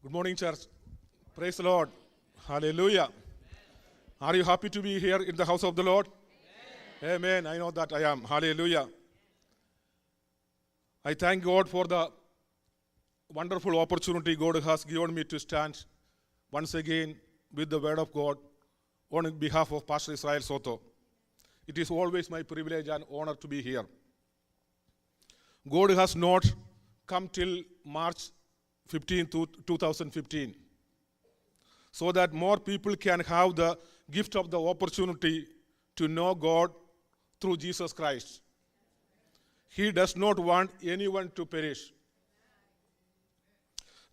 Good morning, church. Praise the Lord. Hallelujah. Are you happy to be here in the house of the Lord? Amen. I know that I am. Hallelujah. I thank God for the wonderful opportunity God has given me to stand once again with the word of God on behalf of Pastor Israel Soto. It is always my privilege and honor to be here. God has not come till March 15, 2015, so that more people can have the gift of the opportunity to know God through Jesus Christ. He does not want anyone to perish.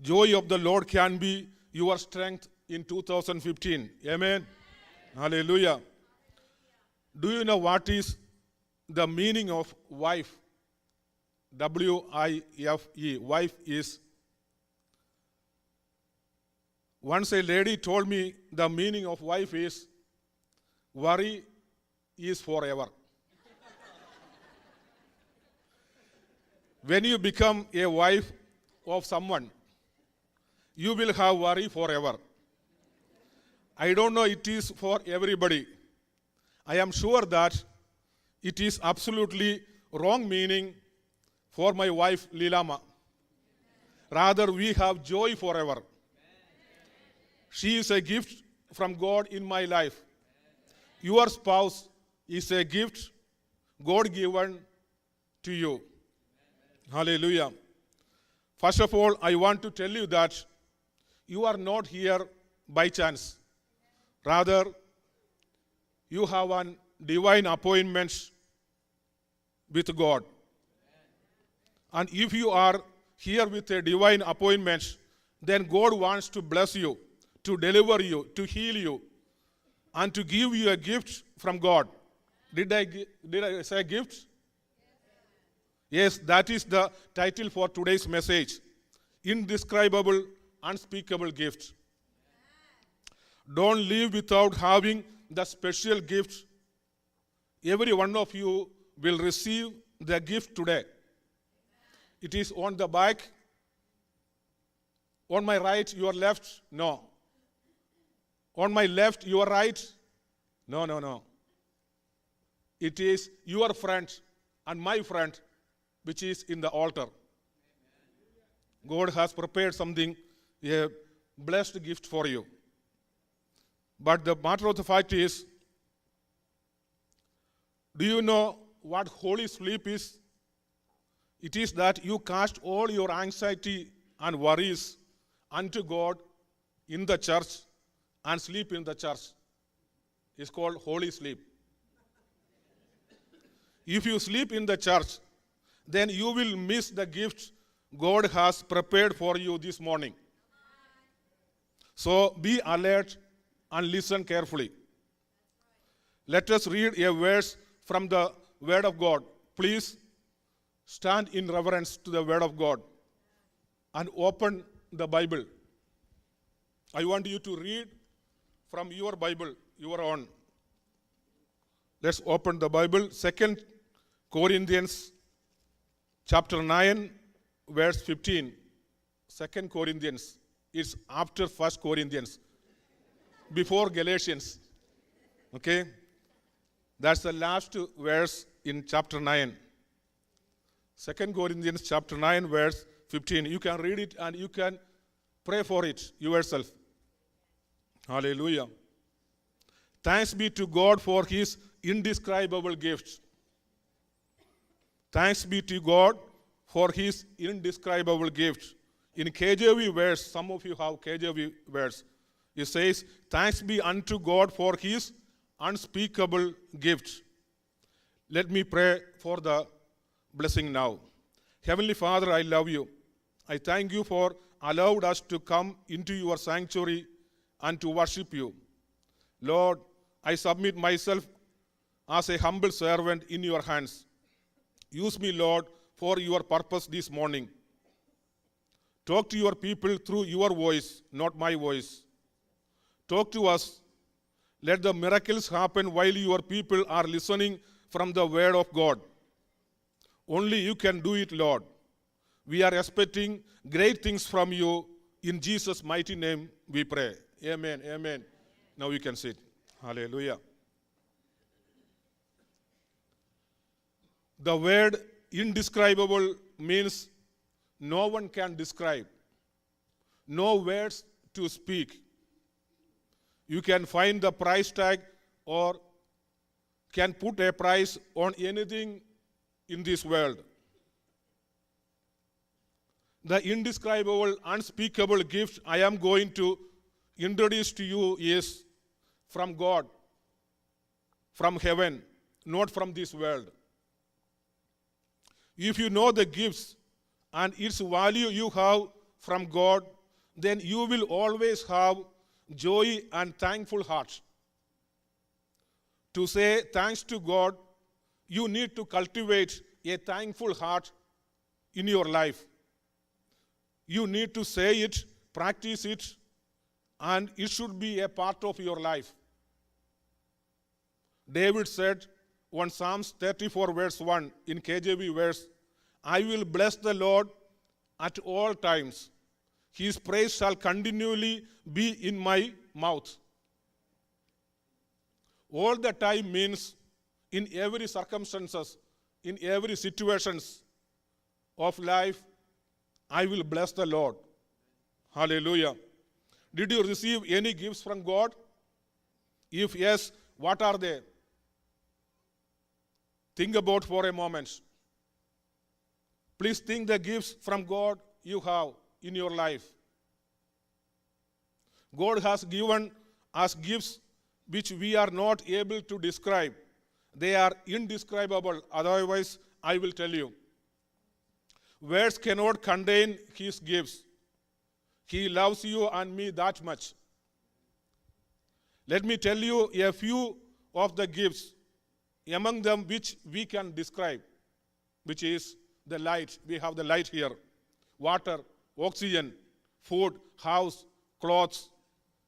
Joy of the Lord can be your strength in 2015. Amen. Hallelujah. Do you know what is the meaning of wife? W-I-F-E. Wife is. Once a lady told me the meaning of wife is worry is forever. When you become a wife of someone, you will have worry forever. I don't know it is for everybody. I am sure that it is absolutely wrong meaning for my wife Lilama. Rather, we have joy forever. She is a gift from God in my life. Your spouse is a gift God given to you. Hallelujah. First of all, I want to tell you that you are not here by chance. Rather, you have a divine appointment with God. And if you are here with a divine appointment, then God wants to bless you, to deliver you, to heal you, and to give you a gift from God. Did I say gift? Yes, that is the title for today's message. Indescribable, unspeakable gift. Don't live without having the special gift. Every one of you will receive the gift today. It is on the back. On my right, your left? No. On my left, your right? No. It is your front and my front, which is in the altar. God has prepared something, a blessed gift for you. But the matter of the fact is, do you know what holy sleep is? It is that you cast all your anxiety and worries unto God in the church and sleep in the church. It's called holy sleep. If you sleep in the church, then you will miss the gift God has prepared for you this morning. So be alert and listen carefully. Let us read a verse from the Word of God. Please stand in reverence to the Word of God and open the Bible. I want you to read from your Bible, your own. Let's open the Bible. 2 Corinthians chapter 9, verse 15. 2 Corinthians. It's after 1 Corinthians. Before Galatians. Okay? That's the last verse in chapter 9. 2 Corinthians chapter 9, verse 15. You can read it and you can pray for it yourself. Hallelujah. Thanks be to God for His indescribable gift. Thanks be to God for His indescribable gift. In KJV verse, some of you have KJV verse. It says, thanks be unto God for His unspeakable gift. Let me pray for the blessing now. Heavenly Father, I love you. I thank you for allowed us to come into your sanctuary and to worship you. Lord, I submit myself as a humble servant in your hands. Use me, Lord, for your purpose this morning. Talk to your people through your voice, not my voice. Talk to us. Let the miracles happen while your people are listening from the word of God. Only you can do it, Lord. We are expecting great things from you In Jesus' mighty name we pray. Amen. Amen. Now we can sit. Hallelujah. The word indescribable means no one can describe. No words to speak. You can find the price tag or can put a price on anything in this world. The indescribable, unspeakable gift I am going to introduce to you is from God, from heaven, not from this world. If you know the gifts and its value you have from God, then you will always have joy and thankful heart. To say thanks to God, you need to cultivate a thankful heart in your life. You need to say it, practice it, and it should be a part of your life. David said on Psalms 34 verse 1 in KJV verse, I will bless the Lord at all times. His praise shall continually be in my mouth. All the time means in every circumstances, in every situations of life, I will bless the Lord. Hallelujah. Did you receive any gifts from God? If yes, what are they? Think about for a moment. Please think the gifts from God you have in your life. God has given us gifts which we are not able to describe. They are indescribable. Otherwise, I will tell you. Words cannot contain His gifts. He loves you and me that much. Let me tell you a few of the gifts, among them which we can describe, which is the light. We have the light here. Water, oxygen, food, house, clothes,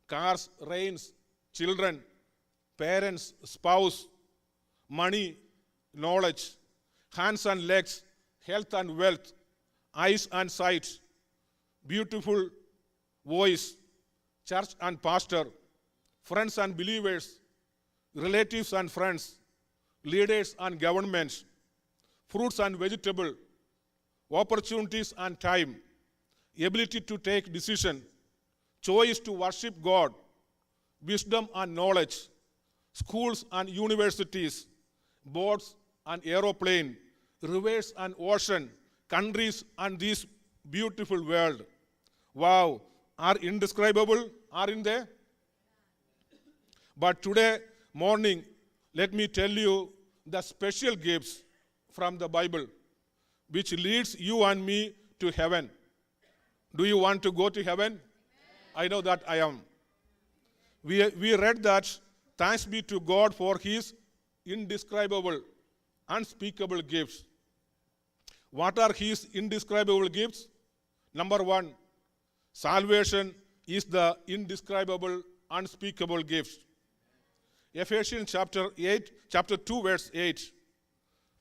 cars, rains, children, parents, spouse, money, knowledge, hands and legs, health and wealth, eyes and sight, beautiful voice, church and pastor, friends and believers, relatives and friends, leaders and governments, fruits and vegetables, opportunities and time, ability to take decision, choice to worship God, wisdom and knowledge, schools and universities, boats and aeroplane, rivers and ocean, countries and this beautiful world. Wow, are indescribable, aren't they? But today morning, let me tell you the special gifts from the Bible, which leads you and me to heaven. Do you want to go to heaven? I know that I am. We read that thanks be to God for His indescribable, unspeakable gifts. What are His indescribable gifts? Number one, salvation is the indescribable, unspeakable gift. Ephesians chapter 2, verse 8.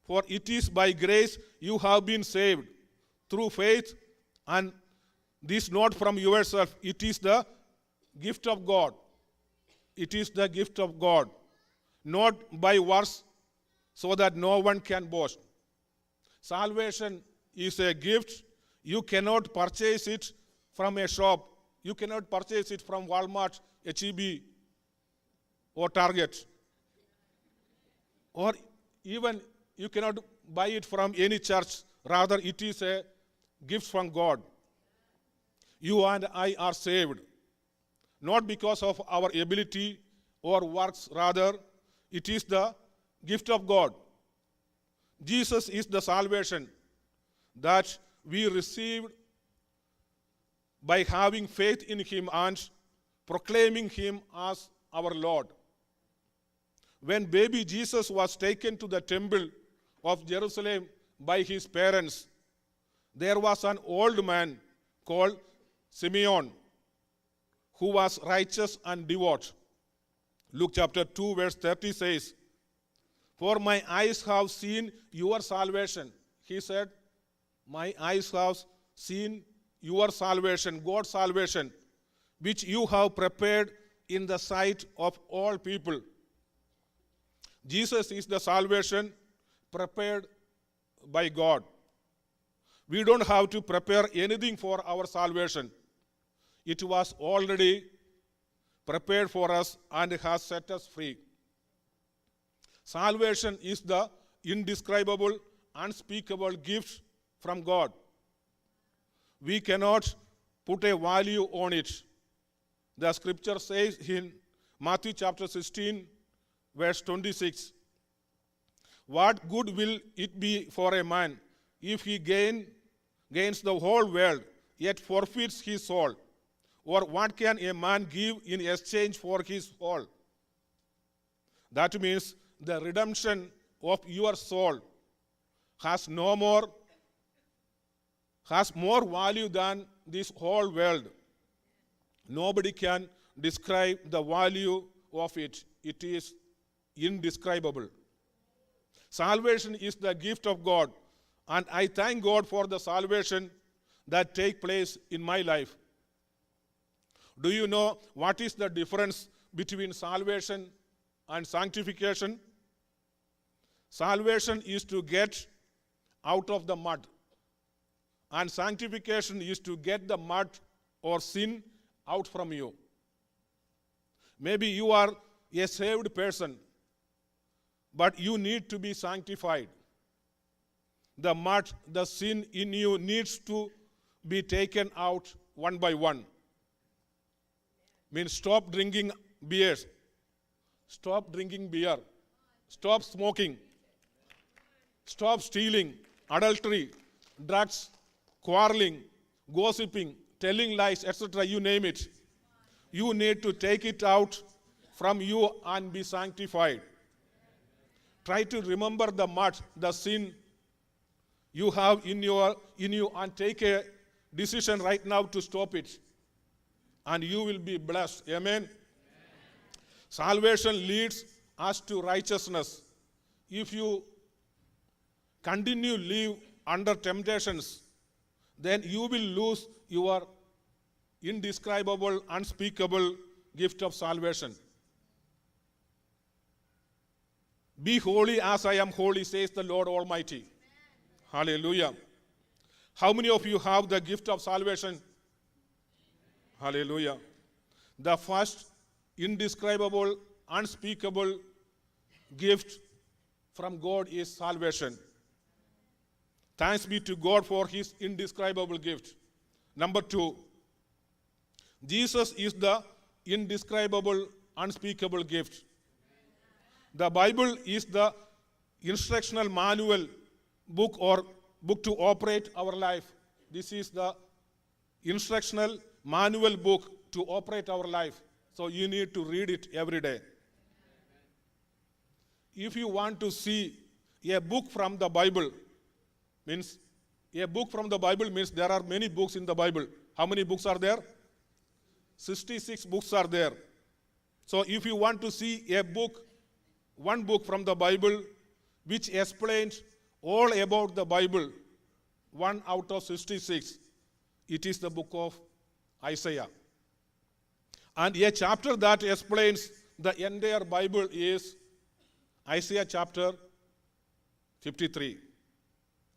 For it is by grace you have been saved through faith, and this not from yourself. It is the gift of God. It is the gift of God, not by works, so that no one can boast. Salvation is a gift. You cannot purchase it from a shop. You cannot purchase it from Walmart, H-E-B, or Target. Or even you cannot buy it from any church. Rather, it is a gift from God. You and I are saved, not because of our ability or works. Rather, it is the gift of God. Jesus is the salvation that we received by having faith in Him and proclaiming Him as our Lord. When baby Jesus was taken to the temple of Jerusalem by his parents, there was an old man called Simeon who was righteous and devout. Luke chapter 2 verse 30 says, for my eyes have seen your salvation. He said, my eyes have seen your salvation, God's salvation, which you have prepared in the sight of all people. Jesus is the salvation prepared by God. We don't have to prepare anything for our salvation. It was already prepared for us and has set us free. Salvation is the indescribable, unspeakable gift from God. We cannot put a value on it. The scripture says in Matthew chapter 16, verse 26, what good will it be for a man if he gains the whole world, yet forfeits his soul? Or what can a man give in exchange for his soul? That means the redemption of your soul has more value than this whole world. Nobody can describe the value of it. It is indescribable. Salvation is the gift of God, and I thank God for the salvation that takes place in my life. Do you know what is the difference between salvation and sanctification? Salvation is to get out of the mud, and sanctification is to get the mud or sin out from you. Maybe you are a saved person, but you need to be sanctified. The mud, the sin in you needs to be taken out one by one. Means stop drinking beers, stop drinking beer, stop smoking, stop stealing, adultery, drugs, quarreling, gossiping, telling lies, etc. You name it. You need to take it out from you and be sanctified. Try to remember the mud, the sin you have in you, and take a decision right now to stop it. And you will be blessed. Amen? Salvation leads us to righteousness. If you continue to live under temptations, then you will lose your indescribable, unspeakable gift of salvation. Be holy as I am holy, says the Lord Almighty. Hallelujah. How many of you have the gift of salvation? Hallelujah. The first indescribable, unspeakable gift from God is salvation. Thanks be to God for his indescribable gift. Number 2, Jesus is the indescribable, unspeakable gift. The Bible is the instructional manual book or book to operate our life. This is the instructional manual book to operate our life. So you need to read it every day. If you want to see a book from the Bible, means a book from the Bible means there are many books in the Bible. How many books are there? 66 books are there. So if you want to see a book, one book from the Bible which explains all about the Bible, 1 out of 66, it is the book of Isaiah. And a chapter that explains the entire Bible is Isaiah chapter 53.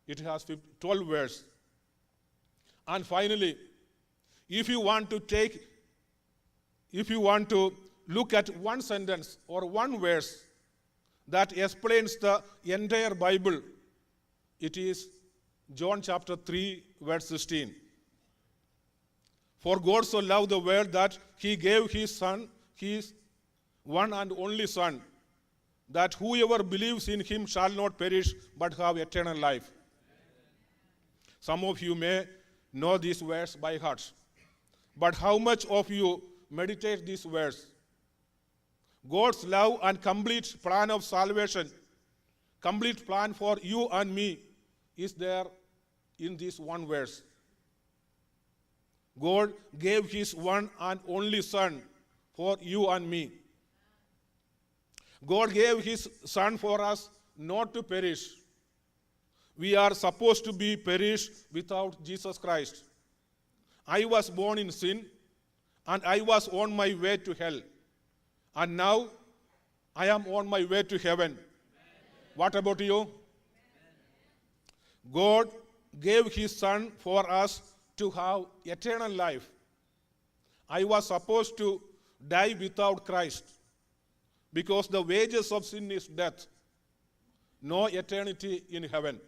It has 12 verses. And finally, if you want to look at one sentence or one verse that explains the entire Bible, it is John chapter 3, verse 16. For God so loved the world that he gave his Son, his one and only Son, that whoever believes in him shall not perish but have eternal life. Some of you may know these words by heart, but how much of you meditate these words? God's love and complete plan of salvation, complete plan for you and me, is there in this one verse. God gave his one and only Son for you and me. God gave his Son for us not to perish. We are supposed to be perished without Jesus Christ. I was born in sin, and I was on my way to hell. And now I am on my way to heaven. What about you? God gave his Son for us to have eternal life. I was supposed to die without Christ because the wages of sin is death. No eternity in heaven.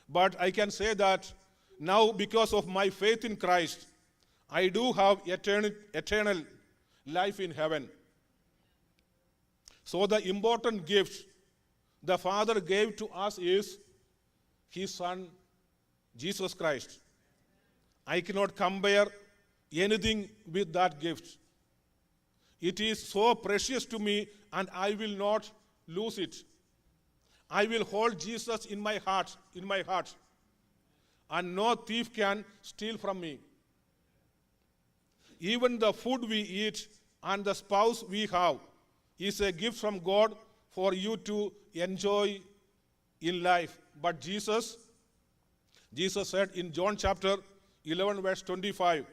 But I can say that now, because of my faith in Christ, I do have eternal life in heaven. So the important gift the Father gave to us is his Son, Jesus Christ. I cannot compare anything with that gift. It is so precious to me, and I will not lose it. I will hold Jesus in my heart, and no thief can steal from me. Even the food we eat and the spouse we have is a gift from God for you to enjoy in life. But Jesus said in John chapter 11 verse 25,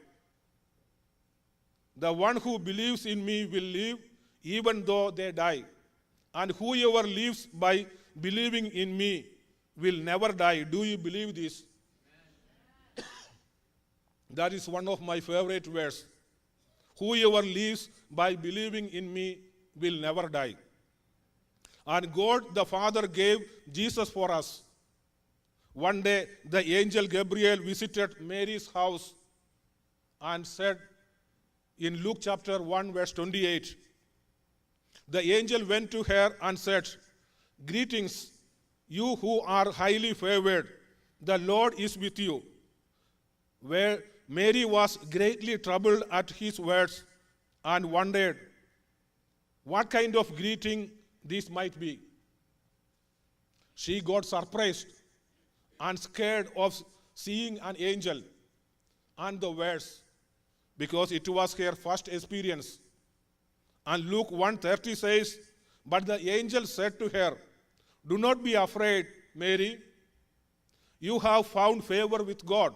the one who believes in me will live even though they die. And whoever lives by believing in me will never die. Do you believe this? That is one of my favorite verses. Whoever lives by believing in me will never die. And God the Father gave Jesus for us. One day, the angel Gabriel visited Mary's house and said in Luke chapter 1 verse 28, the angel went to her and said, greetings, you who are highly favored, the Lord is with you. Where Mary was greatly troubled at his words and wondered what kind of greeting this might be. She got surprised and scared of seeing an angel and the words, because it was her first experience. And Luke 1:30 says, but the angel said to her, do not be afraid, Mary. You have found favor with God.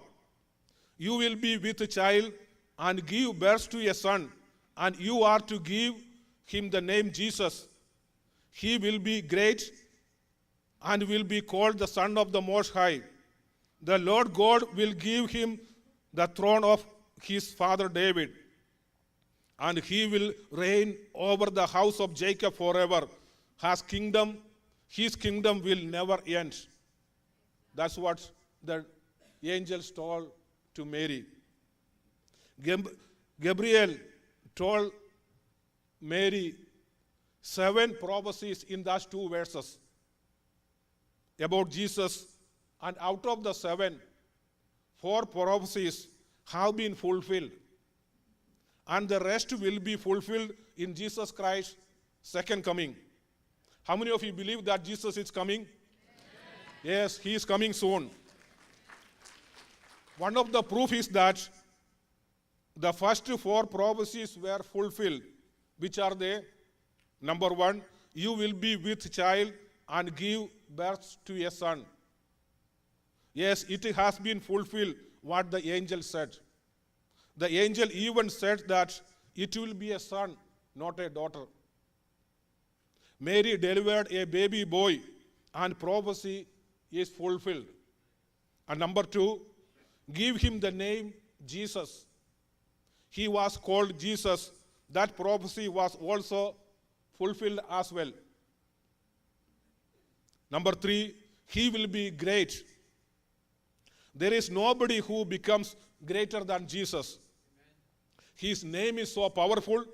You will be with a child and give birth to a son, and you are to give him the name Jesus. He will be great and will be called the Son of the Most High. The Lord God will give him the throne of his father David, and he will reign over the house of Jacob forever. His kingdom will never end. That's what the angels told to Mary. Gabriel told Mary 7 prophecies in those 2 verses about Jesus, and out of the 7, 4 prophecies have been fulfilled, and the rest will be fulfilled in Jesus Christ's second coming. How many of you believe that Jesus is coming? Yes, he is coming soon. One of the proof is that the first 4 prophecies were fulfilled. Which are they? Number 1, you will be with child and give birth to a son. Yes, it has been fulfilled what the angel said. The angel even said that it will be a son, not a daughter. Mary delivered a baby boy, and prophecy is fulfilled. And number 2, give him the name Jesus. He was called Jesus. That prophecy was also fulfilled as well. Number 3, he will be great. There is nobody who becomes greater than Jesus. His name is so powerful.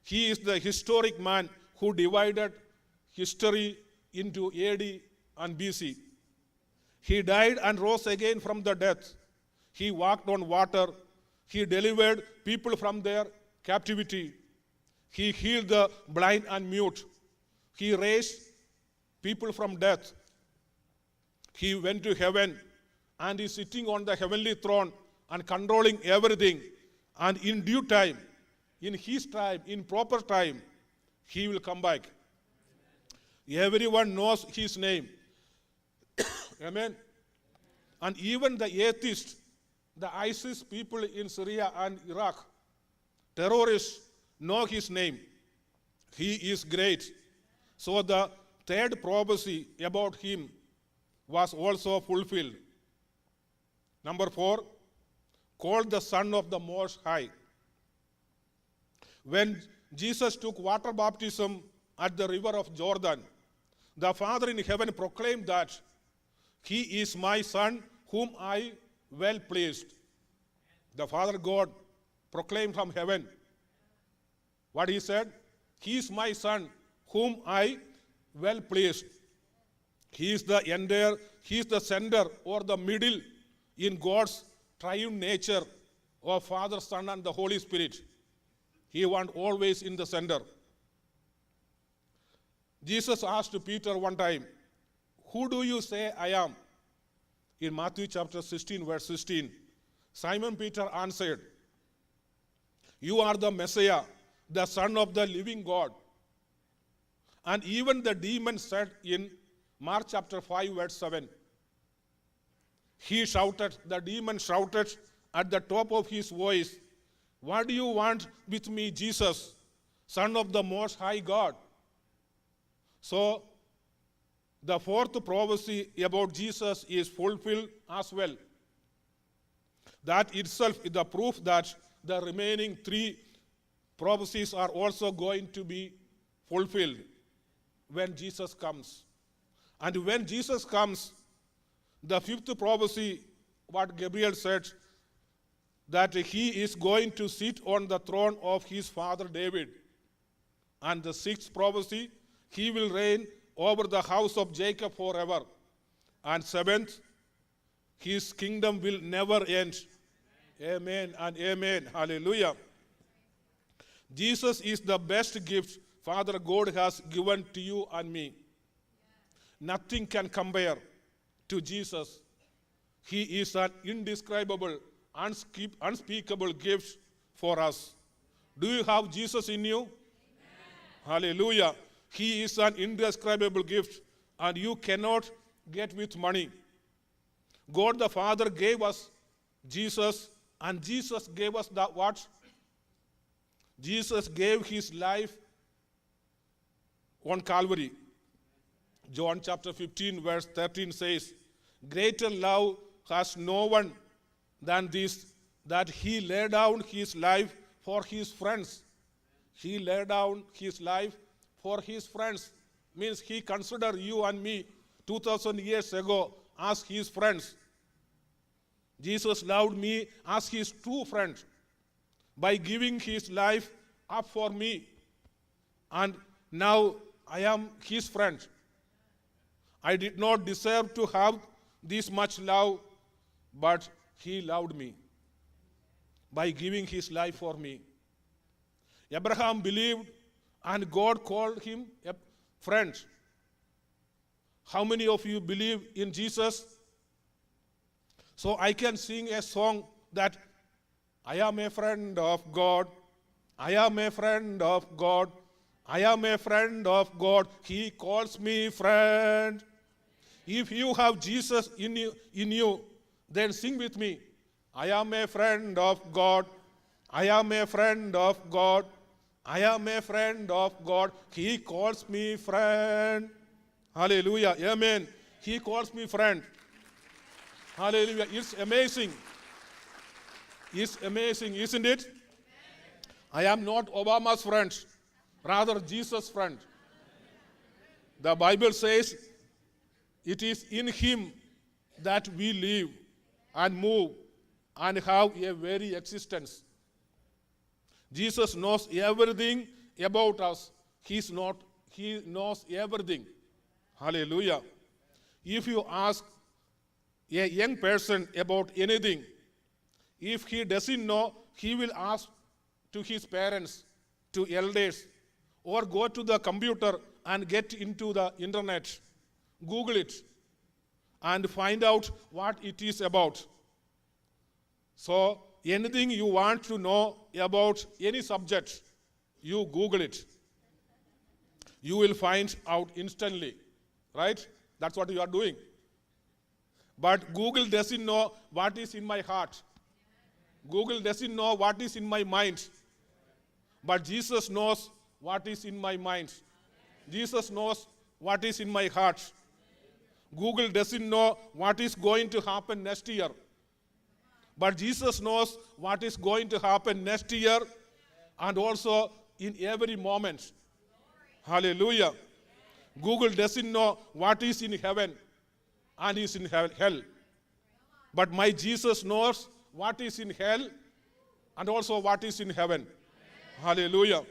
He is the historic man who divided history into AD and BC. He died and rose again from the death. He walked on water. He delivered people from their captivity. He healed the blind and mute. He raised people from death. He went to heaven and is sitting on the heavenly throne and controlling everything. And in due time, in his time, in proper time, he will come back. Everyone knows his name. Amen. And even the atheist the ISIS people in Syria and Iraq, terrorists know his name. He is great. So the third prophecy about him was also fulfilled. Number 4, called the Son of the Most High. When Jesus took water baptism at the river of Jordan, the Father in heaven proclaimed that he is my Son whom I well pleased. The Father God proclaimed from heaven what he said: he is my Son whom I well pleased. He is the center or the middle in God's triune nature of Father, Son, and the Holy Spirit. He wants always in the center. Jesus asked Peter one time, who do you say I am? In Matthew chapter 16, verse 16, Simon Peter answered, you are the Messiah, the Son of the living God. And even the demon said in Mark chapter 5, verse 7, the demon shouted at the top of his voice, what do you want with me, Jesus, Son of the Most High God? So, the fourth prophecy about Jesus is fulfilled as well. That itself is the proof that the remaining 3 prophecies are also going to be fulfilled when Jesus comes. And when Jesus comes, the 5th prophecy, what Gabriel said, that he is going to sit on the throne of his father David. And the 6th prophecy, he will reign over the house of Jacob forever. And 7th, his kingdom will never end. Amen and amen. Hallelujah. Jesus is the best gift Father God has given to you and me. Nothing can compare to Jesus. He is an indescribable, unspeakable gift for us. Do you have Jesus in you? Amen. Hallelujah. He is an indescribable gift, and you cannot get with money. God the Father gave us Jesus, and Jesus gave us the what? Jesus gave his life on Calvary. John chapter 15, verse 13 says, greater love has no one than this, that he laid down his life for his friends. He laid down his life for his friends. Means he considered you and me 2,000 years ago as his friends. Jesus loved me as his true friend by giving his life up for me. And now I am his friend. I did not deserve to have this much love, but he loved me by giving his life for me. Abraham believed, and God called him a friend. How many of you believe in Jesus? So I can sing a song that I am a friend of God. I am a friend of God. I am a friend of God. He calls me friend. If you have Jesus in you, then sing with me. I am a friend of God. I am a friend of God. I am a friend of God. He calls me friend. Hallelujah. Amen. He calls me friend. Hallelujah. It's amazing. It's amazing, isn't it? I am not Obama's friend, rather Jesus' friend. The Bible says it is in him that we live and move and have a very existence. Jesus knows everything about us. He knows everything. Hallelujah. If you ask a young person about anything, if he doesn't know, he will ask to his parents, to elders, or go to the computer and get into the internet, Google it, and find out what it is about. So anything you want to know about any subject, you Google it. You will find out instantly, right? That's what you are doing. But Google doesn't know what is in my heart. Google doesn't know what is in my mind, but Jesus knows what is in my mind. Jesus knows what is in my heart. Google doesn't know what is going to happen next year, but Jesus knows what is going to happen next year and also in every moment. Hallelujah. Google doesn't know what is in heaven and is in hell, but my Jesus knows what is in hell and also what is in heaven. Hallelujah.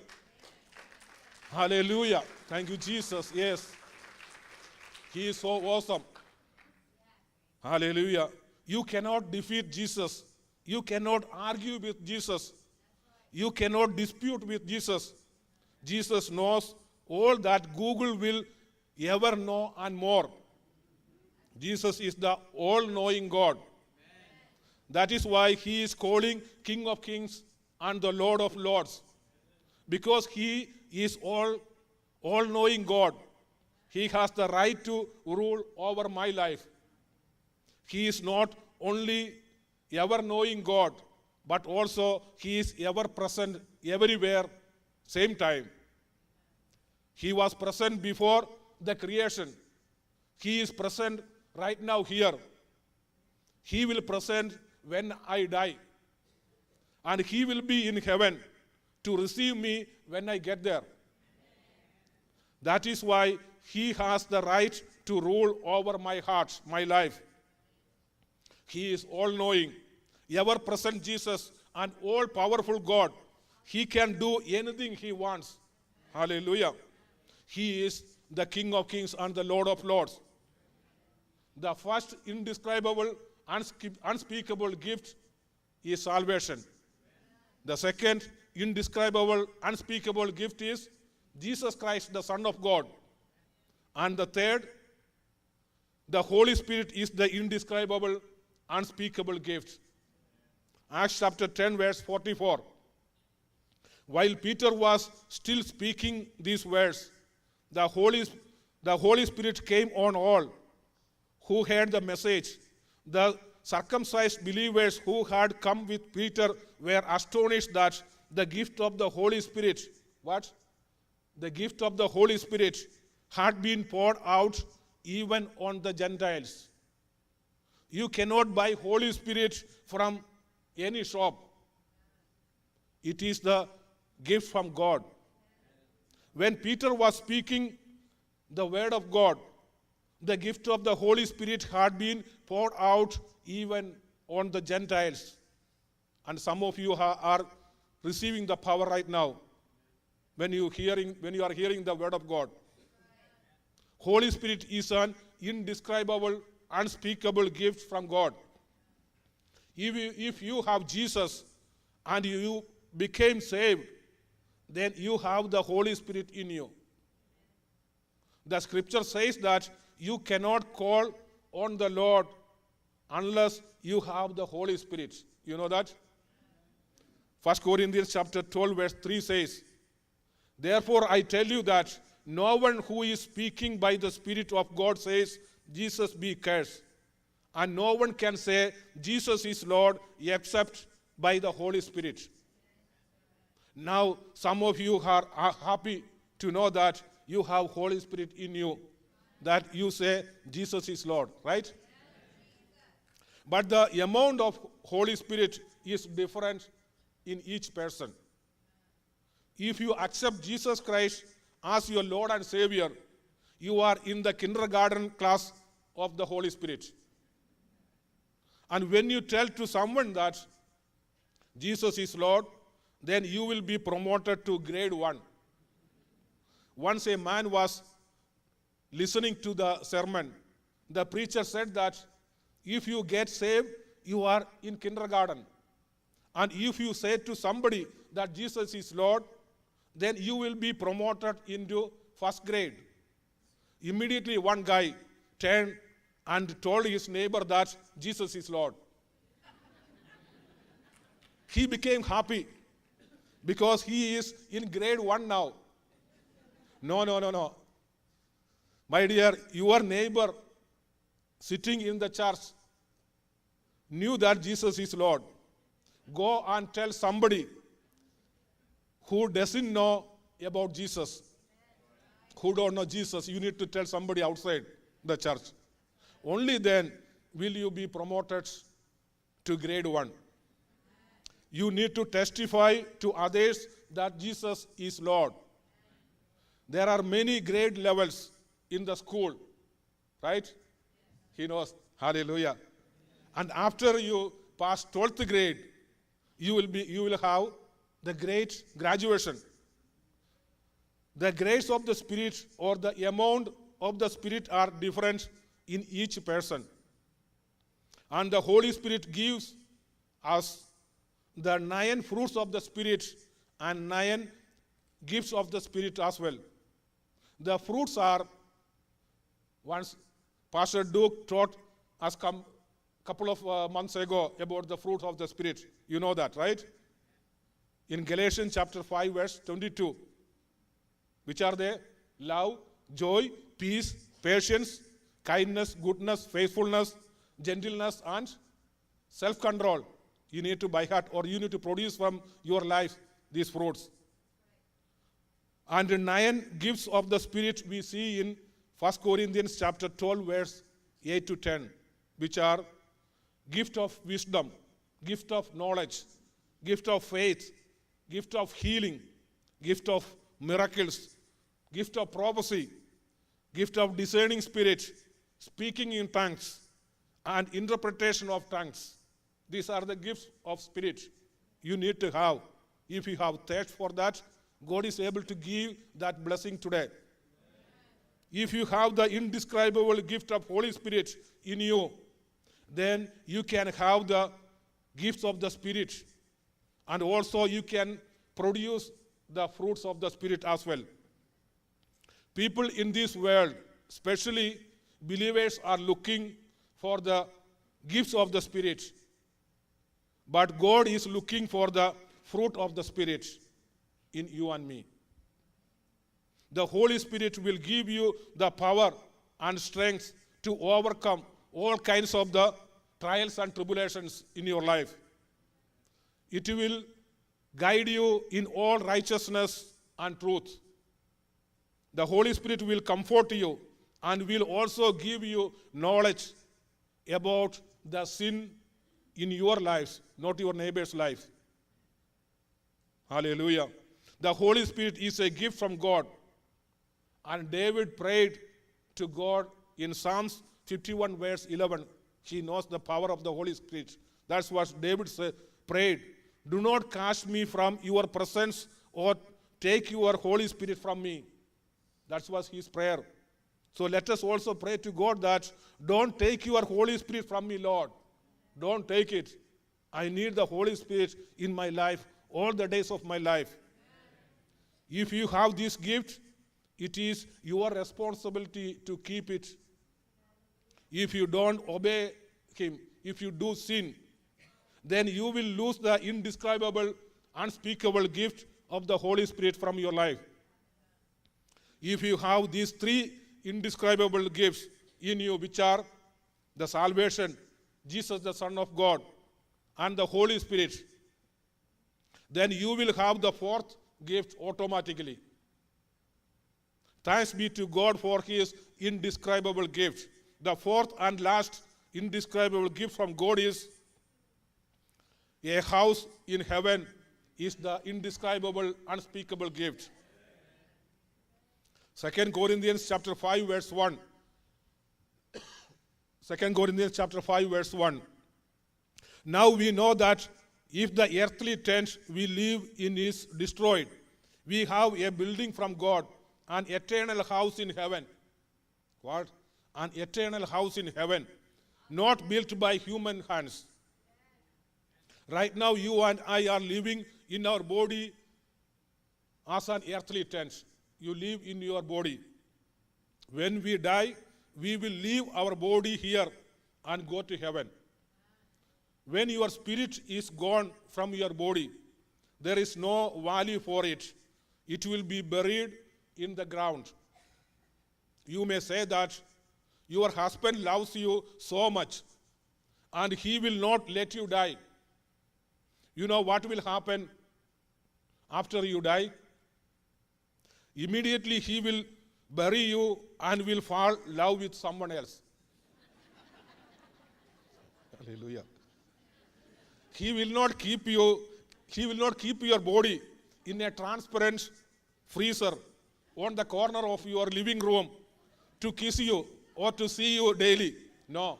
Hallelujah. Thank you, Jesus. Yes. He is so awesome. Hallelujah. You cannot defeat Jesus. You cannot argue with Jesus. You cannot dispute with Jesus. Jesus knows all that Google will ever know and more. Jesus is the all-knowing God. That is why he is calling King of Kings and the Lord of Lords. Because he is all-knowing God. He has the right to rule over my life. He is not only ever-knowing God, but also he is ever-present everywhere, same time. He was present before the creation. He is present right now here. He will present when I die. And he will be in heaven to receive me when I get there. That is why he has the right to rule over my heart, my life. He is all-knowing, ever-present Jesus, and all-powerful God. He can do anything he wants. Hallelujah. He is the King of Kings and the Lord of Lords. The first indescribable, unspeakable gift is salvation. The second indescribable, unspeakable gift is Jesus Christ, the Son of God. And the third, the Holy Spirit is the indescribable, unspeakable gift. Acts chapter 10, verse 44. While Peter was still speaking these words, the Holy Spirit came on all who heard the message. The circumcised believers who had come with Peter were astonished that the gift of the Holy Spirit, what? The gift of the Holy Spirit had been poured out even on the Gentiles. You cannot buy Holy Spirit from any shop. It is the gift from God. When Peter was speaking the word of God, the gift of the Holy Spirit had been poured out even on the Gentiles. And some of you are receiving the power right now when you are hearing the word of God. Holy Spirit is an indescribable, unspeakable gift from God. If you have Jesus and you became saved, then you have the Holy Spirit in you. The scripture says that you cannot call on the Lord unless you have the Holy Spirit. You know that? 1 Corinthians chapter 12 verse 3 says, "Therefore I tell you that no one who is speaking by the Spirit of God says, 'Jesus be cursed.' And no one can say, 'Jesus is Lord,' except by the Holy Spirit." Now, some of you are happy to know that you have Holy Spirit in you, that you say, "Jesus is Lord," right? But the amount of Holy Spirit is different in each person. If you accept Jesus Christ as your Lord and Savior, you are in the kindergarten class of the Holy Spirit. And when you tell to someone that Jesus is Lord, then you will be promoted to grade 1. Once a man was listening to the sermon. The preacher said that if you get saved, you are in kindergarten. And if you say to somebody that Jesus is Lord, then you will be promoted into first grade. Immediately one guy turned and told his neighbor that Jesus is Lord. He became happy because he is in grade 1 now. No. My dear, your neighbor sitting in the church knew that Jesus is Lord. Go and tell somebody who doesn't know about Jesus, who don't know Jesus. You need to tell somebody outside the church. Only then will you be promoted to grade 1. You need to testify to others that Jesus is Lord. There are many grade levels in the school, right? He knows. Hallelujah. And after you pass 12th grade, you will have the great graduation. The grace of the Spirit or the amount of the Spirit are different in each person. And the Holy Spirit gives us the 9 fruits of the Spirit and 9 gifts of the Spirit as well. The fruits are, once Pastor Duke taught us a couple of months ago about the fruit of the Spirit. You know that, right? In Galatians chapter 5, verse 22. Which are they? Love, joy, peace, patience, kindness, goodness, faithfulness, gentleness, and self-control. You need to by heart, or you need to produce from your life these fruits. And the 9 gifts of the Spirit we see in 1 Corinthians chapter 12, verse 8 to 10, which are gift of wisdom, gift of knowledge, gift of faith, gift of healing, gift of miracles, gift of prophecy, gift of discerning spirit, speaking in tongues, and interpretation of tongues. These are the gifts of Spirit you need to have. If you have thirst for that, God is able to give that blessing today. If you have the indescribable gift of Holy Spirit in you, then you can have the gifts of the Spirit, and also you can produce the fruits of the Spirit as well. People in this world, especially believers, are looking for the gifts of the Spirit. But God is looking for the fruit of the Spirit in you and me. The Holy Spirit will give you the power and strength to overcome all kinds of the trials and tribulations in your life. It will guide you in all righteousness and truth. The Holy Spirit will comfort you and will also give you knowledge about the sin in your lives, not your neighbor's life. Hallelujah. The Holy Spirit is a gift from God. And David prayed to God in Psalms 51 verse 11. He knows the power of the Holy Spirit. That's what David prayed. Do not cast me from your presence or take your Holy Spirit from me. That was his prayer. So let us also pray to God that don't take your Holy Spirit from me, Lord. Don't take it. I need the Holy Spirit in my life all the days of my life. If you have this gift, it is your responsibility to keep it. If you don't obey him, if you do sin, then you will lose the indescribable, unspeakable gift of the Holy Spirit from your life. If you have these 3 indescribable gifts in you, which are the salvation, Jesus the Son of God, and the Holy Spirit, then you will have the 4th gift automatically. Thanks be to God for his indescribable gift. The 4th and last indescribable gift from God is a house in heaven is the indescribable, unspeakable gift. 2 Corinthians chapter 5 verse 1. 2 Corinthians chapter 5 verse 1. Now we know that if the earthly tent we live in is destroyed, we have a building from God, an eternal house in heaven. What? An eternal house in heaven, not built by human hands. Right now you and I are living in our body as an earthly tent. You live in your body. When we die, we will leave our body here and go to heaven. When your spirit is gone from your body, there is no value for it. It will be buried in the ground. You may say that your husband loves you so much and he will not let you die. You know what will happen after you die? Immediately he will bury you and will fall in love with someone else. Hallelujah. He will not keep your body in a transparent freezer on the corner of your living room to kiss you or to see you daily. No.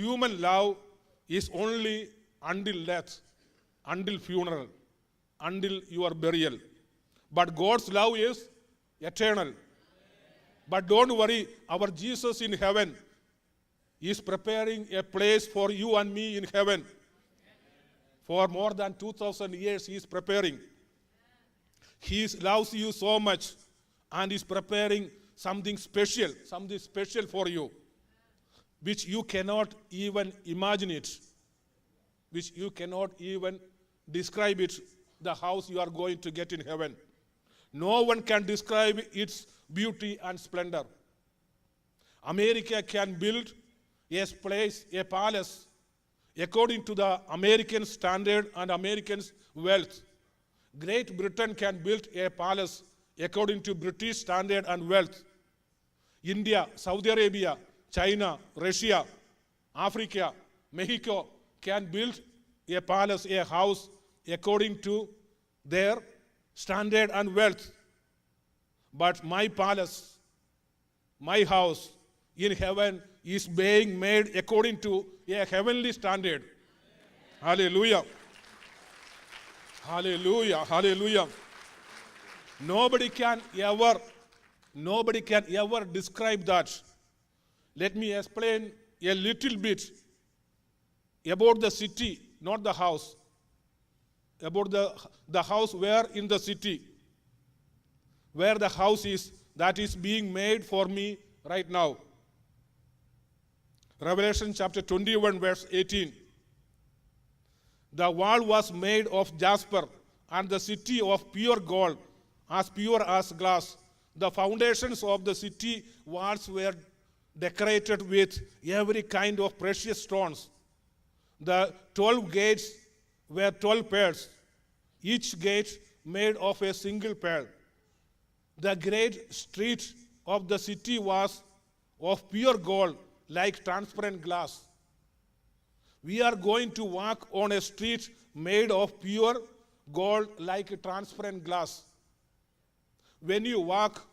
Human love is only until death, until funeral, until your burial. But God's love is eternal. But don't worry, our Jesus in heaven is preparing a place for you and me in heaven. For more than 2,000 years he is preparing. He loves you so much and is preparing something special for you, which you cannot even imagine it, which you cannot even describe it, the house you are going to get in heaven. No one can describe its beauty and splendor. America can build a palace according to the American standard and Americans' wealth. Great Britain can build a palace according to British standard and wealth. India, Saudi Arabia, China, Russia, Africa, Mexico can build a palace, a house according to their standard and wealth. But my palace, my house in heaven is being made according to a heavenly standard. Hallelujah. Hallelujah. Hallelujah. Nobody can ever describe that. Let me explain a little bit about the city, not the house. About the house where in the city, where the house is that is being made for me right now. Revelation chapter 21 verse 18. The wall was made of jasper and the city of pure gold, as pure as glass. The foundations of the city walls were decorated with every kind of precious stones. The 12 gates were 12 pearls, each gate made of a single pearl. The great street of the city was of pure gold, like transparent glass. We are going to walk on a street made of pure gold, like transparent glass. When you walk,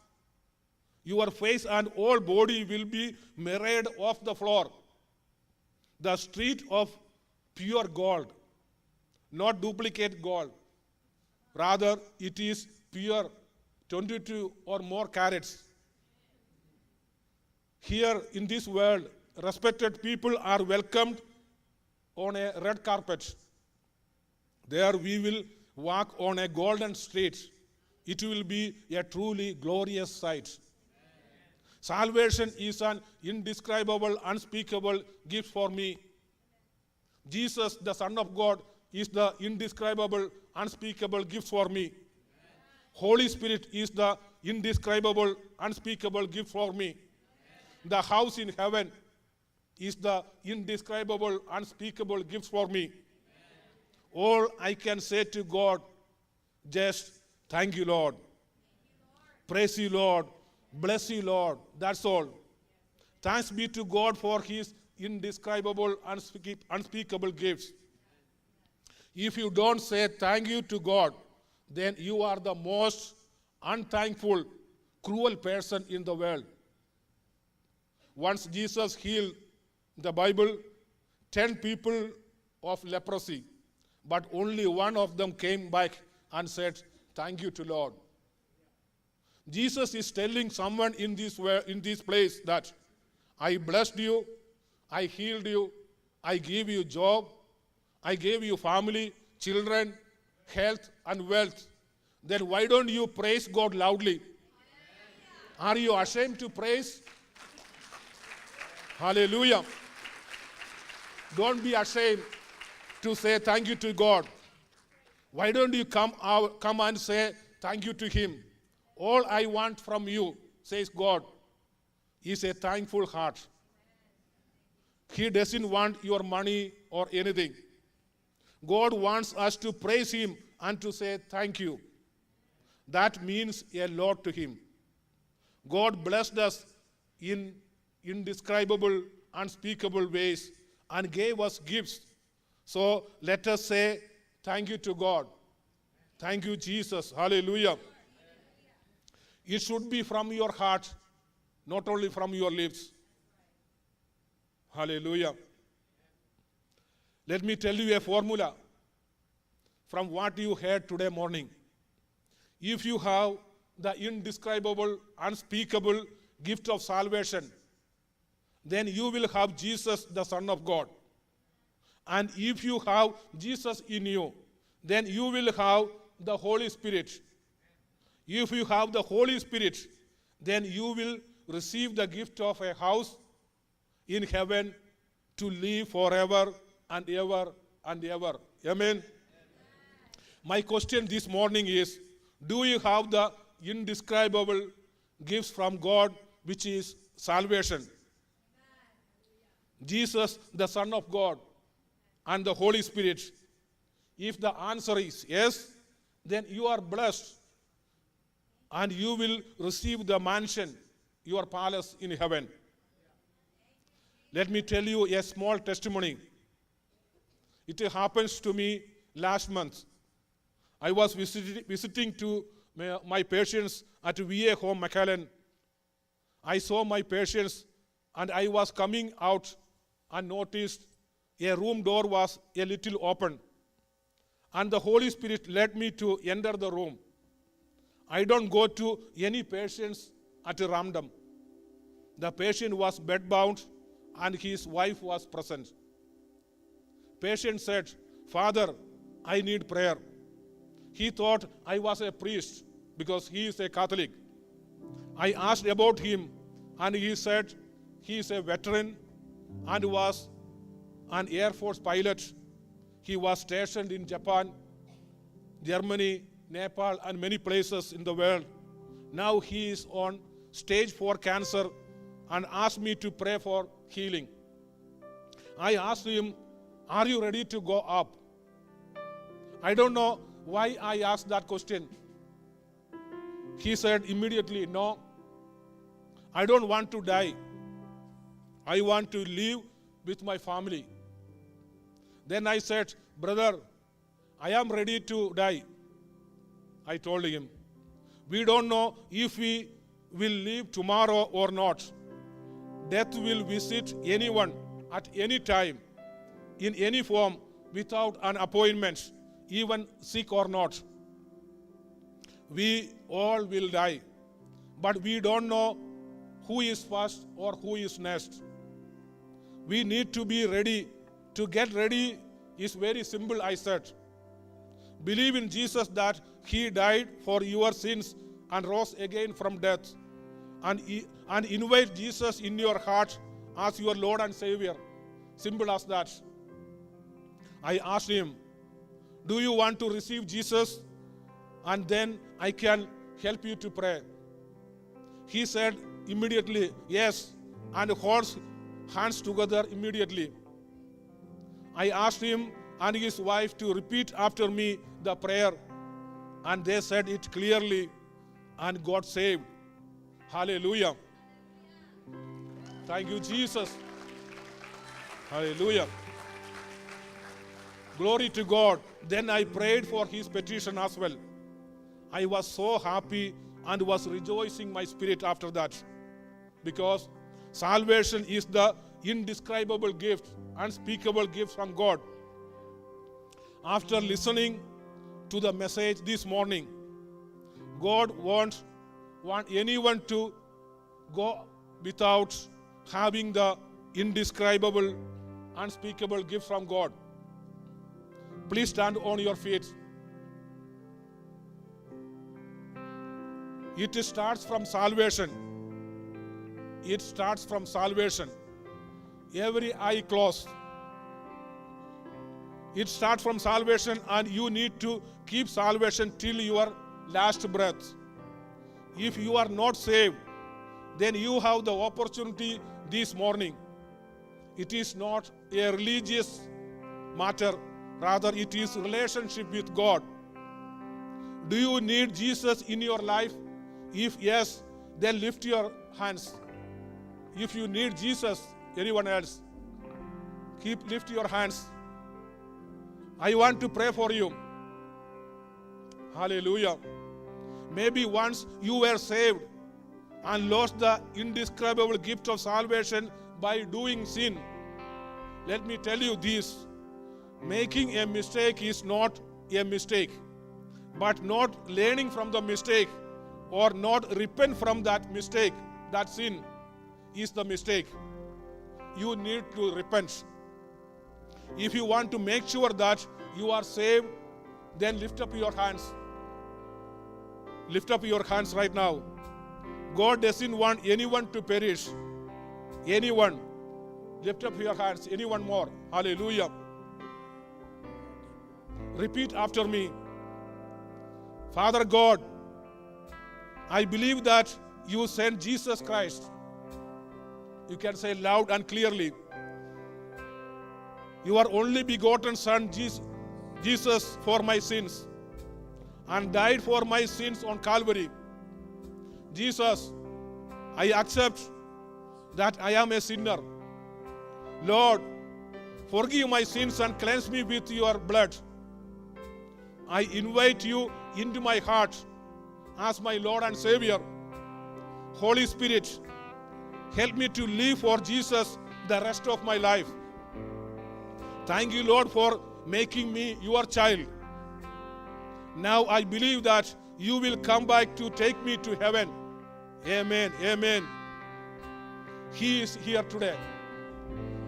your face and whole body will be mirrored off the floor. The street of pure gold, not duplicate gold. Rather, it is pure 22 or more carats. Here in this world, respected people are welcomed on a red carpet. There we will walk on a golden street. It will be a truly glorious sight. Salvation is an indescribable, unspeakable gift for me. Jesus, the Son of God, is the indescribable, unspeakable gift for me. Holy Spirit is the indescribable, unspeakable gift for me. The house in heaven is the indescribable, unspeakable gift for me. All I can say to God, just thank you, Lord. Praise you, Lord. Bless you, Lord. That's all. Thanks be to God for his indescribable, unspeakable gifts. If you don't say thank you to God, then you are the most unthankful, cruel person in the world. Once Jesus healed, the Bible, 10 people of leprosy, but only one of them came back and said, thank you to Lord. Jesus is telling someone in this place that I blessed you, I healed you, I gave you job, I gave you family, children, health, and wealth. Then why don't you praise God loudly? Are you ashamed to praise? Hallelujah. Don't be ashamed to say thank you to God. Why don't you come and say thank you to him? All I want from you, says God, is a thankful heart. He doesn't want your money or anything. God wants us to praise Him and to say thank you. That means a lot to Him. God blessed us in indescribable, unspeakable ways and gave us gifts. So let us say thank you to God. Thank you, Jesus. Hallelujah. It should be from your heart, not only from your lips. Hallelujah. Let me tell you a formula from what you heard today morning. If you have the indescribable, unspeakable gift of salvation, then you will have Jesus, the Son of God. And if you have Jesus in you, then you will have the Holy Spirit. If you have the Holy Spirit, then you will receive the gift of a house in heaven to live forever and ever and ever. Amen. My question this morning is, do you have the indescribable gifts from God, which is salvation? Jesus, the Son of God, and the Holy Spirit. If the answer is yes, then you are blessed and you will receive the mansion, your palace in heaven. Let me tell you a small testimony. It happens to me last month. I was visiting to my patients at VA Home McAllen. I saw my patients and I was coming out and noticed a room door was a little open. And the Holy Spirit led me to enter the room. I don't go to any patients at random. The patient was bedbound and his wife was present. Patient said, "Father, I need prayer." He thought I was a priest because he is a Catholic. I asked about him and he said he is a veteran and was an Air Force pilot. He was stationed in Japan, Germany, Nepal, and many places in the world. Now he is on stage 4 cancer and asked me to pray for healing. I asked him, "Are you ready to go up?" I don't know why I asked that question. He said immediately, "No, I don't want to die. I want to live with my family." Then I said, "Brother, I am ready to die." I told him, "We don't know if we will live tomorrow or not. Death will visit anyone at any time, in any form, without an appointment, even sick or not. We all will die, but we don't know who is first or who is next. We need to be ready. To get ready is very simple," I said. "Believe in Jesus that He died for your sins and rose again from death. And invite Jesus in your heart as your Lord and Savior." Simple as that. I asked him, "Do you want to receive Jesus? And then I can help you to pray." He said immediately, "Yes," and holds hands together immediately. I asked him and his wife to repeat after me the prayer, and they said it clearly and got saved. Hallelujah. Thank you, Jesus. Hallelujah. Glory to God. Then I prayed for his petition as well. I was so happy and was rejoicing my spirit after that, because salvation is the indescribable gift, unspeakable gift from God. After listening to the message this morning, God won't want anyone to go without having the indescribable, unspeakable gift from God. Please stand on your feet. It starts from salvation. It starts from salvation. Every eye closed. It starts from salvation, and you need to keep salvation till your last breath. If you are not saved, then you have the opportunity this morning. It is not a religious matter. Rather, it is relationship with God. Do you need Jesus in your life? If yes, then lift your hands. If you need Jesus, anyone else, lift your hands. I want to pray for you. Hallelujah. Maybe once you were saved and lost the indescribable gift of salvation by doing sin. Let me tell you this. Making a mistake is not a mistake. But not learning from the mistake or not repent from that mistake, that sin, is the mistake. You need to repent. If you want to make sure that you are saved, then lift up your hands. Lift up your hands right now. God doesn't want anyone to perish. Anyone. Lift up your hands. Anyone more. Hallelujah. Repeat after me. Father God, I believe that you sent Jesus Christ. You can say loud and clearly. Your only begotten Son, Jesus, for my sins, and died for my sins on Calvary. Jesus, I accept that I am a sinner. Lord, forgive my sins and cleanse me with your blood. I invite you into my heart as my Lord and Savior. Holy Spirit, help me to live for Jesus the rest of my life. Thank you, Lord, for making me your child. Now I believe that you will come back to take me to heaven. Amen. Amen. He is here today.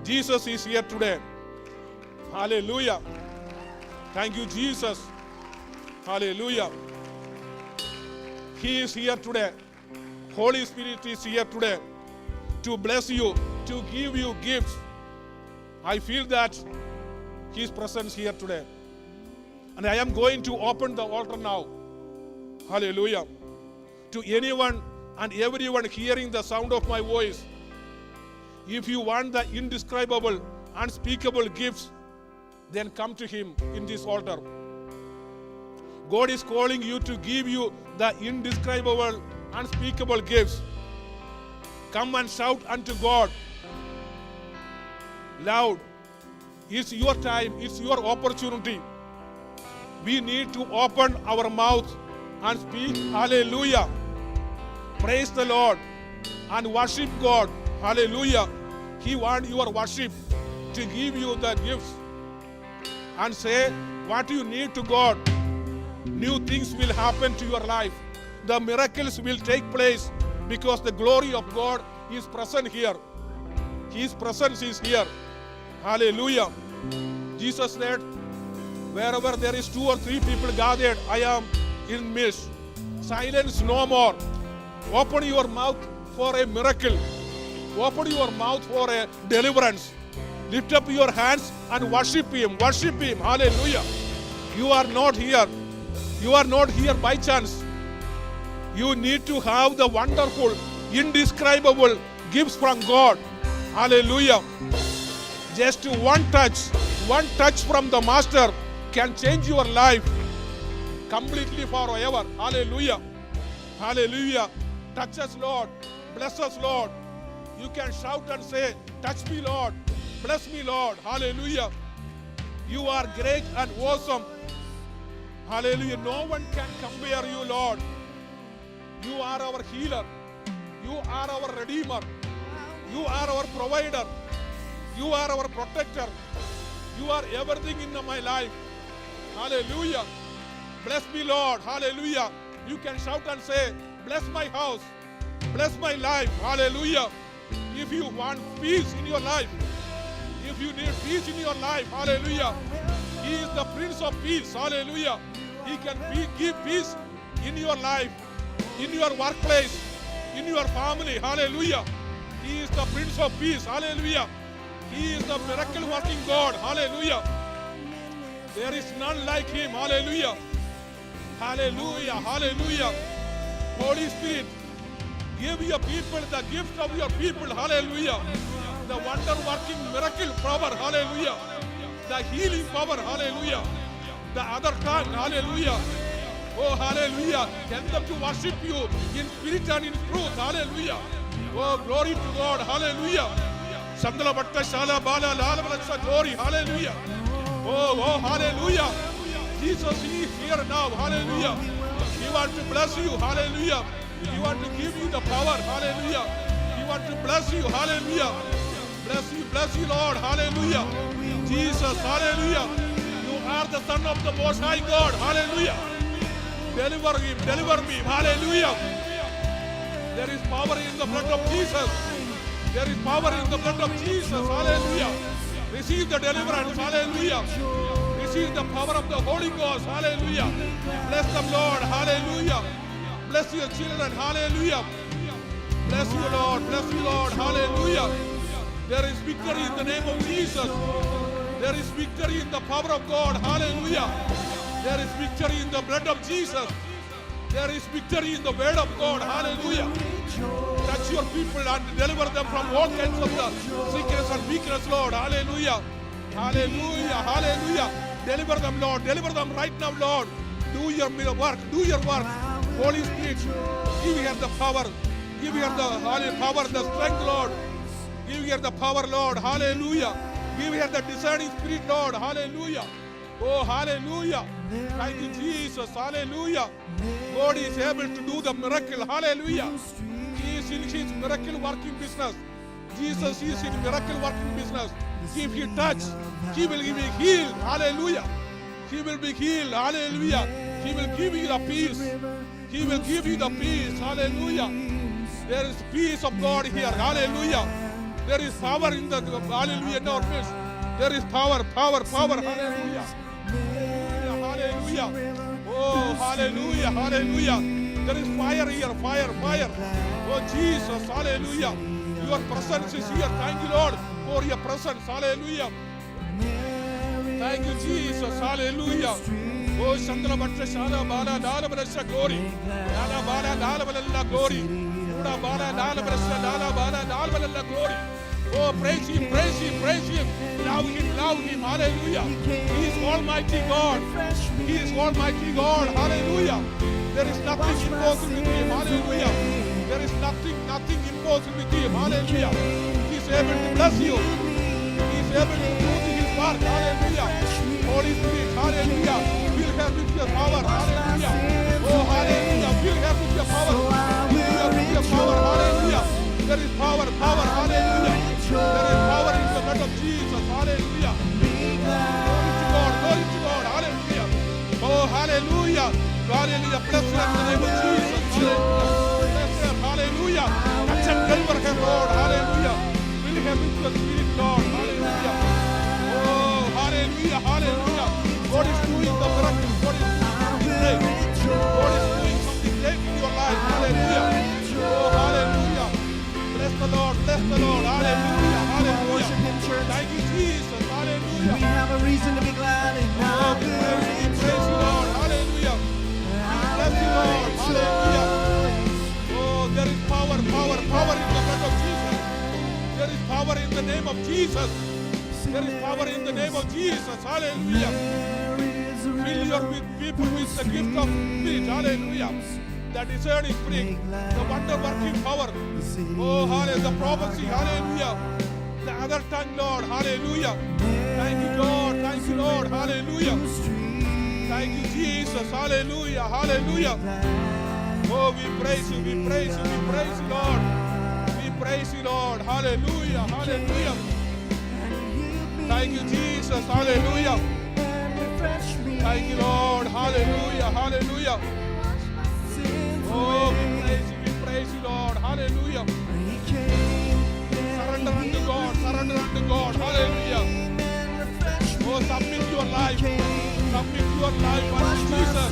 Jesus is here today. Hallelujah. Thank you, Jesus. Hallelujah. He is here today. Holy Spirit is here today to bless you, to give you gifts. I feel that His presence here today. And I am going to open the altar now. Hallelujah. To anyone and everyone hearing the sound of my voice, if you want the indescribable, unspeakable gifts, then come to Him in this altar. God is calling you to give you the indescribable, unspeakable gifts. Come and shout unto God loud. It's your time, it's your opportunity. We need to open our mouth and speak hallelujah. Praise the Lord and worship God. Hallelujah. He wants your worship to give you the gifts. And say what you need to God. New things will happen to your life. The miracles will take place because the glory of God is present here. His presence is here. Hallelujah. Jesus said, wherever there is 2 or 3 people gathered, I am in midst. Silence no more. Open your mouth for a miracle. Open your mouth for a deliverance. Lift up your hands and worship Him. Worship Him. Hallelujah. You are not here. You are not here by chance. You need to have the wonderful, indescribable gifts from God. Hallelujah. Just one touch from the Master can change your life completely forever. Hallelujah. Hallelujah. Touch us, Lord. Bless us, Lord. You can shout and say, touch me, Lord. Bless me, Lord. Hallelujah. You are great and awesome. Hallelujah. No one can compare you, Lord. You are our healer. You are our redeemer. You are our provider. You are our protector. You are everything in my life. Hallelujah. Bless me, Lord. Hallelujah. You can shout and say, bless my house. Bless my life. Hallelujah. If you want peace in your life, if you need peace in your life, hallelujah. He is the Prince of Peace. Hallelujah. He can give peace in your life, in your workplace, in your family. Hallelujah. He is the Prince of Peace. Hallelujah. He is the miracle working God. Hallelujah. There is none like Him. Hallelujah. Hallelujah. Hallelujah. Holy Spirit, give your people the gift of your people. Hallelujah. The wonder working miracle power. Hallelujah. the healing power, hallelujah. The other tongue, hallelujah. Oh, hallelujah. Help them to worship you in spirit and in truth, hallelujah. Oh, glory to God, hallelujah. Sandala Bhatta Shala Bala Lala Balacha, glory, hallelujah. Oh, hallelujah. Jesus is here now, hallelujah. We want to bless you, hallelujah. We want to give you the power, hallelujah. We want to bless you, hallelujah. Bless you, Lord, hallelujah. Jesus, hallelujah. You are the Son of the Most High God, hallelujah. Deliver him, deliver me, hallelujah. There is power in the blood of Jesus. There is power in the blood of Jesus, hallelujah. Receive the deliverance, hallelujah. Receive the power of the Holy Ghost, hallelujah. Bless them, Lord, hallelujah. Bless your children, hallelujah. Bless you, Lord, hallelujah. There is victory in the name of Jesus. There is victory in the power of God, hallelujah. There is victory in the blood of Jesus. There is victory in the word of God, hallelujah. Touch your people and deliver them from all kinds of the sickness and weakness, Lord, hallelujah. Hallelujah, hallelujah. Deliver them, Lord, deliver them right now, Lord. Do your work, do your work. Holy Spirit, give here the power. Give here the power, the strength, Lord. Give here the power, Lord, hallelujah. Give here the discerning spirit, Lord, hallelujah. Oh, hallelujah. Thank you, Jesus, hallelujah. God is able to do the miracle, hallelujah. He is in his miracle working business. Jesus is in miracle working business. If he touch, he will be healed, hallelujah. He will be healed, hallelujah. He will give you the peace. He will give you the peace, hallelujah. There is peace of God here, hallelujah. There is power in the, hallelujah, in our midst. There is power, hallelujah. Hallelujah. Oh, hallelujah, hallelujah. There is fire here, fire. Oh, Jesus, hallelujah. Your presence is here. Thank you, Lord, for your presence, hallelujah. Thank you, Jesus, hallelujah. Oh, Shandala Bhatta Shala Bala Dala Balasha, glory. Dala Bala Dala Balalla, glory. Uda Bala Dala Balasha, Dala Bala Dala Balalla, glory. Oh, praise him. Love him, hallelujah. He is Almighty God. He is Almighty God, hallelujah. There is nothing impossible with him, hallelujah. There is nothing impossible with him, hallelujah. He is able to bless you. He is able to do his work, hallelujah. Holy Spirit, hallelujah. Fill her with your power, hallelujah. Oh, hallelujah. Fill her with your power. Fill her with your power, hallelujah. There is power, hallelujah. There is power in the blood of Jesus, hallelujah. Glory to God, hallelujah. Oh, hallelujah. Hallelujah. Bless her in the name of Jesus, hallelujah. Bless her, hallelujah. Touch and deliver her, Lord, hallelujah. Fill her with your spirit, Lord, hallelujah. Oh, hallelujah, hallelujah. God is doing the miracle. God is doing something great in your life, hallelujah. Oh, hallelujah. Bless the Lord, hallelujah, hallelujah. Thank you, Jesus, hallelujah. We have a reason to be glad in our Praise you, Lord, hallelujah. Bless you, Lord, hallelujah. Oh, there is power in the blood of Jesus. There is power in the name of Jesus. There is power in the name of Jesus, hallelujah. Fill your people with the gift of spirit, hallelujah. The discerning spirit, the wonder-working power. Oh, hallelujah, the prophecy, hallelujah. The other tongue, Lord, hallelujah. Thank you, Lord, hallelujah. Thank you, Jesus, hallelujah, hallelujah. Oh, we praise you, Lord. We praise you, Lord, hallelujah, hallelujah. Thank you, Jesus, hallelujah. Thank you, Lord, hallelujah, hallelujah. Oh, we praise you, Lord, hallelujah. Surrender unto God, hallelujah. Oh, submit your life unto Jesus.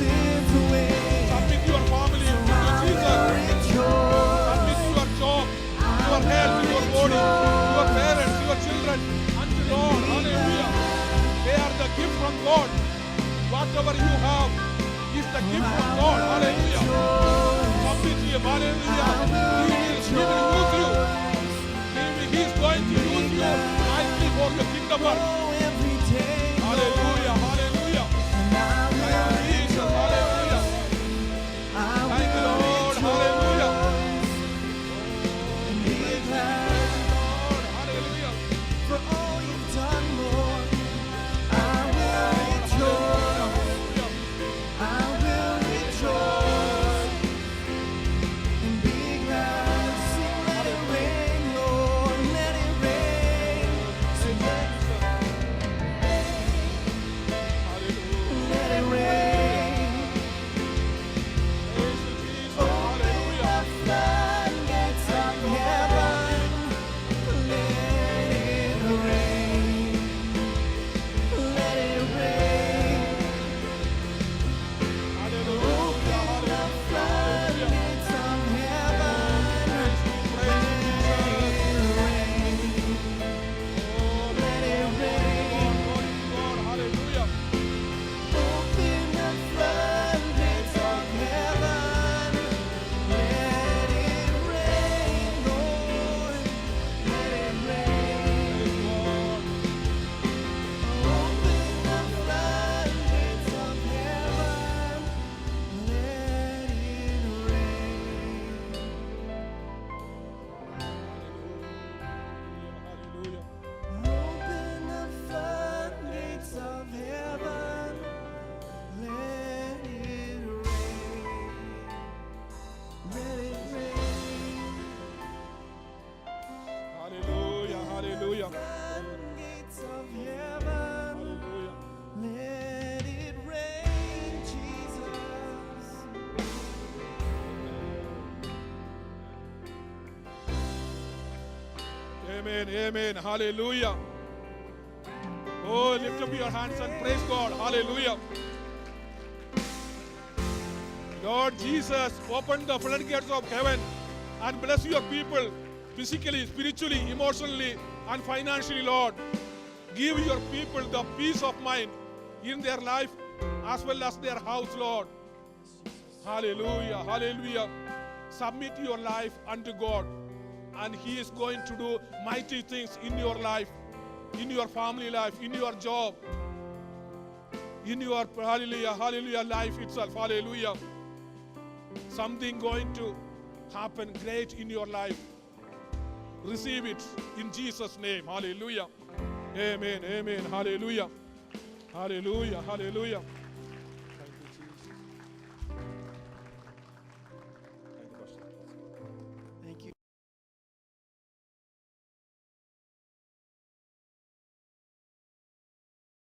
Submit your family unto Jesus. Submit your job, your health, your body, your parents, your children unto Lord, hallelujah. They are the gift from God. Whatever you have is the gift from God, hallelujah. Submit to him, hallelujah. He will use you. He is going to use you nicely for your kingdom work. Amen. Amen. Hallelujah. Oh, lift up your hands and praise God. Hallelujah. Lord Jesus, open the floodgates of heaven and bless your people physically, spiritually, emotionally, and financially, Lord. Give your people the peace of mind in their life as well as their house, Lord. Hallelujah. Hallelujah. Submit your life unto God, and He is going to do mighty things in your life, in your family life, in your job, in your hallelujah life itself. Hallelujah. Something going to happen great in your life. Receive it in Jesus' name. Hallelujah. Amen. Amen. Hallelujah. Hallelujah. Hallelujah.